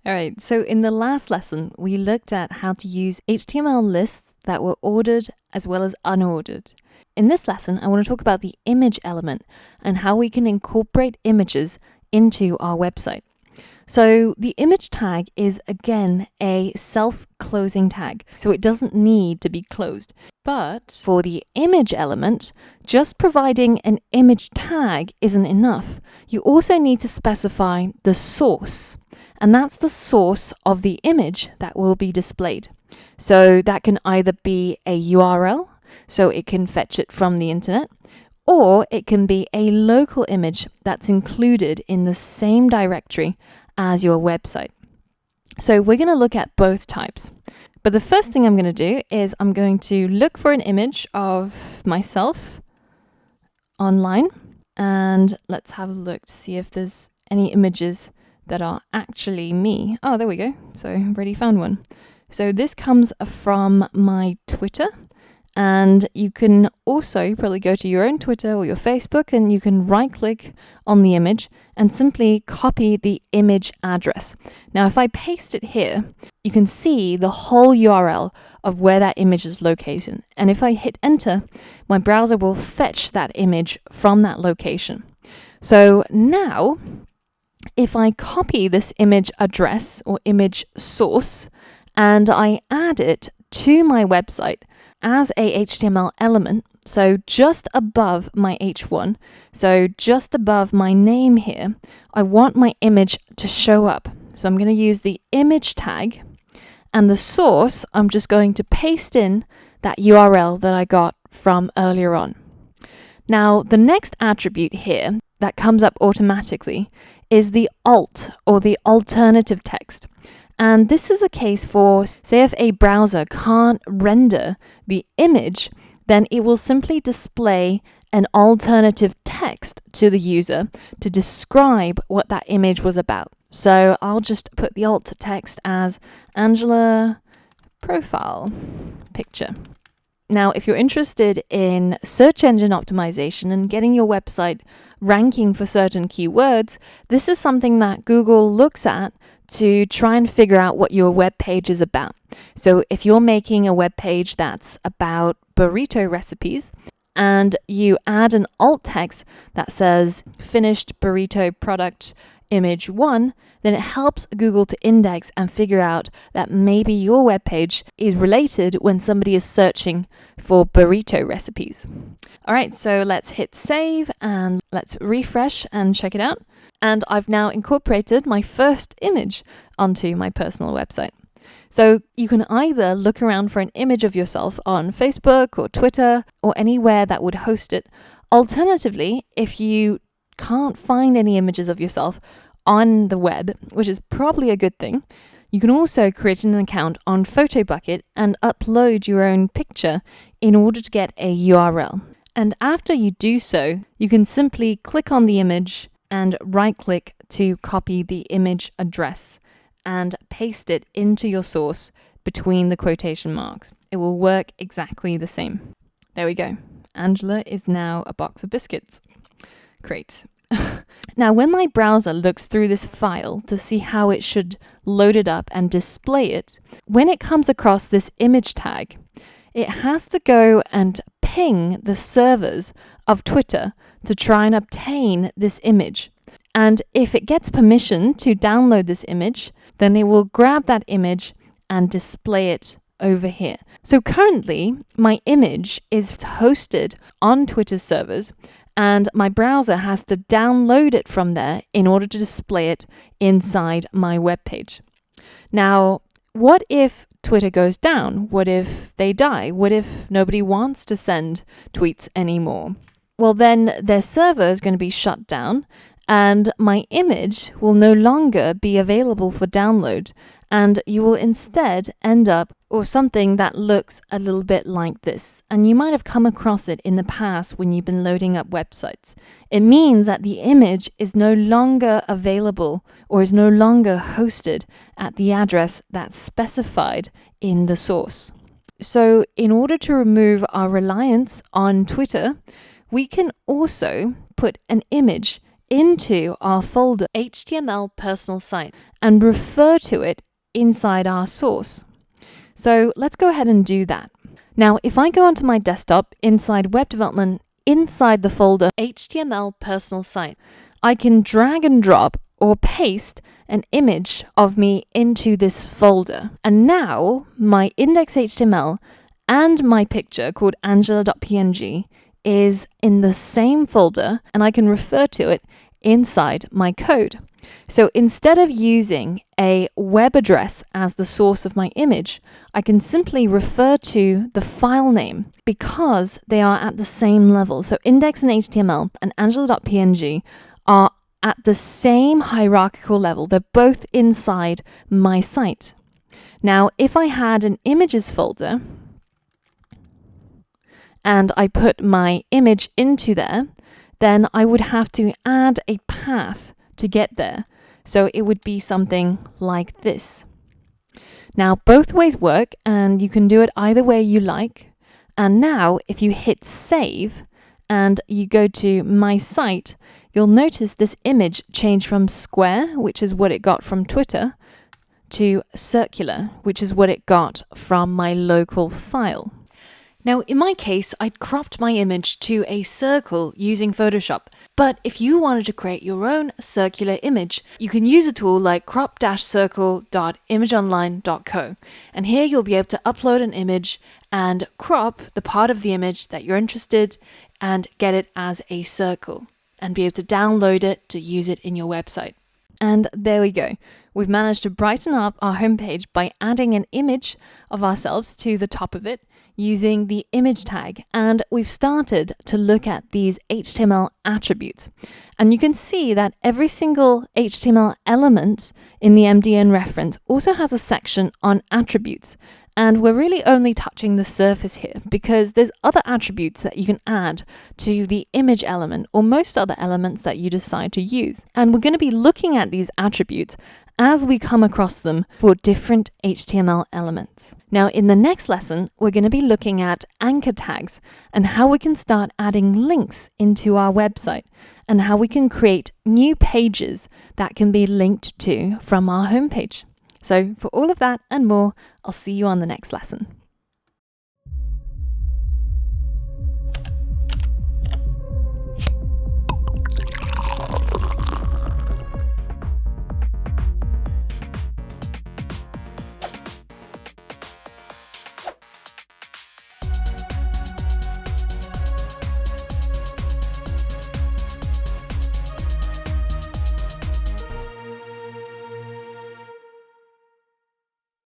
All right, so in the last lesson, we looked at how to use HTML lists that were ordered as well as unordered. In this lesson, I want to talk about the image element and how we can incorporate images into our website. So the image tag is, again, a self-closing tag, so it doesn't need to be closed. But for the image element, just providing an image tag isn't enough. You also need to specify the source, and that's the source of the image that will be displayed. So that can either be a URL, so it can fetch it from the internet, or it can be a local image that's included in the same directory as your website. So we're going to look at both types. But the first thing I'm going to do is I'm going to look for an image of myself online, and let's have a look to see if there's any images that are actually me. Oh, there we go. So I've already found one. So this comes from my Twitter, and you can also probably go to your own Twitter or your Facebook, and you can right click on the image and simply copy the image address. Now, if I paste it here, you can see the whole URL of where that image is located. And if I hit enter, my browser will fetch that image from that location. So now, if I copy this image address or image source and I add it to my website as a HTML element, so just above my H1, so just above my name here, I want my image to show up. So I'm going to use the image tag, and the source, I'm just going to paste in that URL that I got from earlier on. Now, the next attribute here that comes up automatically is the alt, or the alternative text. And this is a case for, say, if a browser can't render the image, then it will simply display an alternative text to the user to describe what that image was about. So I'll just put the alt text as Angela profile picture. Now, if you're interested in search engine optimization and getting your website ranking for certain keywords, this is something that Google looks at to try and figure out what your web page is about. So if you're making a web page that's about burrito recipes and you add an alt text that says finished burrito product image 1, then it helps Google to index and figure out that maybe your web page is related when somebody is searching for burrito recipes. All right, so let's hit save and let's refresh and check it out. And I've now incorporated my first image onto my personal website. So you can either look around for an image of yourself on Facebook or Twitter or anywhere that would host it. Alternatively, if you can't find any images of yourself on the web, which is probably a good thing, you can also create an account on PhotoBucket and upload your own picture in order to get a URL. And after you do so, you can simply click on the image and right-click to copy the image address and paste it into your source between the quotation marks. It will work exactly the same. There we go. Angela is now a box of biscuits. Great. Now, when my browser looks through this file to see how it should load it up and display it, when it comes across this image tag, it has to go and ping the servers of Twitter to try and obtain this image. And if it gets permission to download this image, then it will grab that image and display it over here. So currently, my image is hosted on Twitter's servers, and my browser has to download it from there in order to display it inside my web page. Now, what if Twitter goes down? What if they die? What if nobody wants to send tweets anymore? Well, then their server is going to be shut down, and my image will no longer be available for download, and you will instead end up with something that looks a little bit like this. And you might have come across it in the past when you've been loading up websites. It means that the image is no longer available or is no longer hosted at the address that's specified in the source. So in order to remove our reliance on Twitter, we can also put an image into our folder HTML personal site and refer to it inside our source. So let's go ahead and do that. Now, if I go onto my desktop inside web development, inside the folder HTML personal site, I can drag and drop or paste an image of me into this folder. And now my index.html and my picture called angela.png is in the same folder, and I can refer to it inside my code. So instead of using a web address as the source of my image, I can simply refer to the file name because they are at the same level. So index.html and angela.png are at the same hierarchical level. They're both inside my site. Now, if I had an images folder and I put my image into there, then I would have to add a path to get there. So it would be something like this. Now, both ways work, and you can do it either way you like. And now, if you hit save and you go to my site, you'll notice this image change from square, which is what it got from Twitter, to circular, which is what it got from my local file. Now, in my case, I'd cropped my image to a circle using Photoshop. But if you wanted to create your own circular image, you can use a tool like crop-circle.imageonline.co. And here you'll be able to upload an image and crop the part of the image that you're interested and get it as a circle and be able to download it to use it in your website. And there we go. We've managed to brighten up our homepage by adding an image of ourselves to the top of it using the image tag. And we've started to look at these HTML attributes. And you can see that every single HTML element in the MDN reference also has a section on attributes. And we're really only touching the surface here because there's other attributes that you can add to the image element or most other elements that you decide to use. And we're going to be looking at these attributes as we come across them for different HTML elements. Now, in the next lesson, we're going to be looking at anchor tags and how we can start adding links into our website and how we can create new pages that can be linked to from our homepage. So for all of that and more, I'll see you on the next lesson.